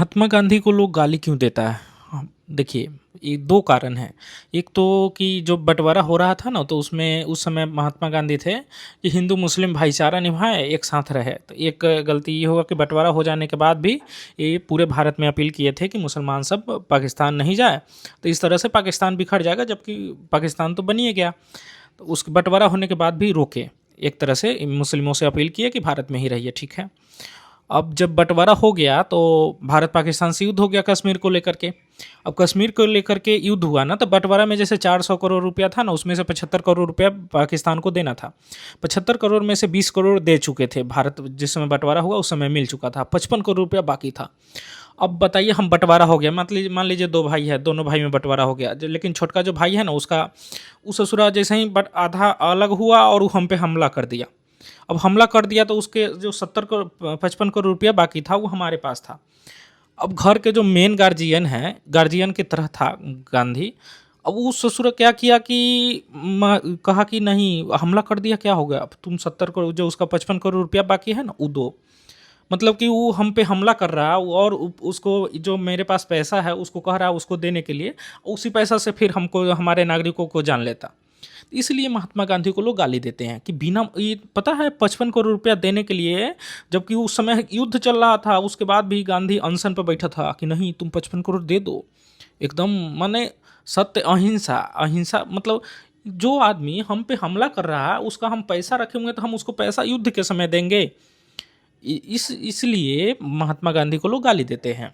महात्मा गांधी को लोग गाली क्यों देता है? देखिए, ये 2 कारण हैं। एक तो कि जो बँटवारा हो रहा था ना, तो उसमें उस समय महात्मा गांधी थे कि हिंदू-मुस्लिम भाईचारा निभाएँ, एक साथ रहे। तो एक गलती ये हुआ कि बँटवारा हो जाने के बाद भी ये पूरे भारत में अपील किए थे कि मुसलमान सब पाकिस्तान नहीं जाए। तो इस तरह से पाकिस्तान बिखर जाएगा, जबकि पाकिस्तान तो बन ही गया। तो उस बँटवारा होने के बाद भी रोके। एक तरह से मुस्लिमों से अपील किए कि भारत में ही रहिए, ठीक है। अब जब बँटवारा हो गया तो भारत पाकिस्तान से युद्ध हो गया कश्मीर को लेकर के। अब कश्मीर को लेकर के युद्ध हुआ ना, तो बँटवारा में जैसे 400 करोड़ रुपया था ना, उसमें से 75 करोड़ रुपया पाकिस्तान को देना था। 75 करोड़ में से 20 करोड़ दे चुके थे भारत, जिस समय बँटवारा हुआ उस समय मिल चुका था। 55 करोड़ रुपया बाकी था। अब बताइए, हम बँटवारा हो गया, मान लीजिए 2 भाई है, दोनों भाई में बँटवारा हो गया, लेकिन छोटका जो भाई है ना, उसका ससुरा जैसे ही बट आधा अलग हुआ और वो हम पे हमला कर दिया। अब हमला कर दिया तो उसके जो 55 करोड़ रुपया बाकी था वो हमारे पास था। अब घर के जो मेन गार्जियन हैं, गार्जियन की तरह था गांधी। अब वो ससुर क्या किया कि कहा कि नहीं, हमला कर दिया, क्या हो गया, अब तुम 70 करोड़, जो उसका 55 करोड़ रुपया बाकी है ना, वो दो। मतलब कि वो हम पे हमला कर रहा है और उसको जो मेरे पास पैसा है उसको कह रहा है उसको देने के लिए, उसी पैसा से फिर हमको, हमारे नागरिकों को जान लेता। इसलिए महात्मा गांधी को लोग गाली देते हैं कि बिना, ये पता है, 55 करोड़ रुपया देने के लिए, जबकि उस समय युद्ध चल रहा था, उसके बाद भी गांधी अनशन पर बैठा था कि नहीं, तुम 55 करोड़ दे दो। एकदम माने सत्य, अहिंसा। अहिंसा मतलब जो आदमी हम पे हमला कर रहा है उसका हम पैसा रखे होंगे तो हम उसको पैसा युद्ध के समय देंगे। इसलिए महात्मा गांधी को लोग गाली देते हैं।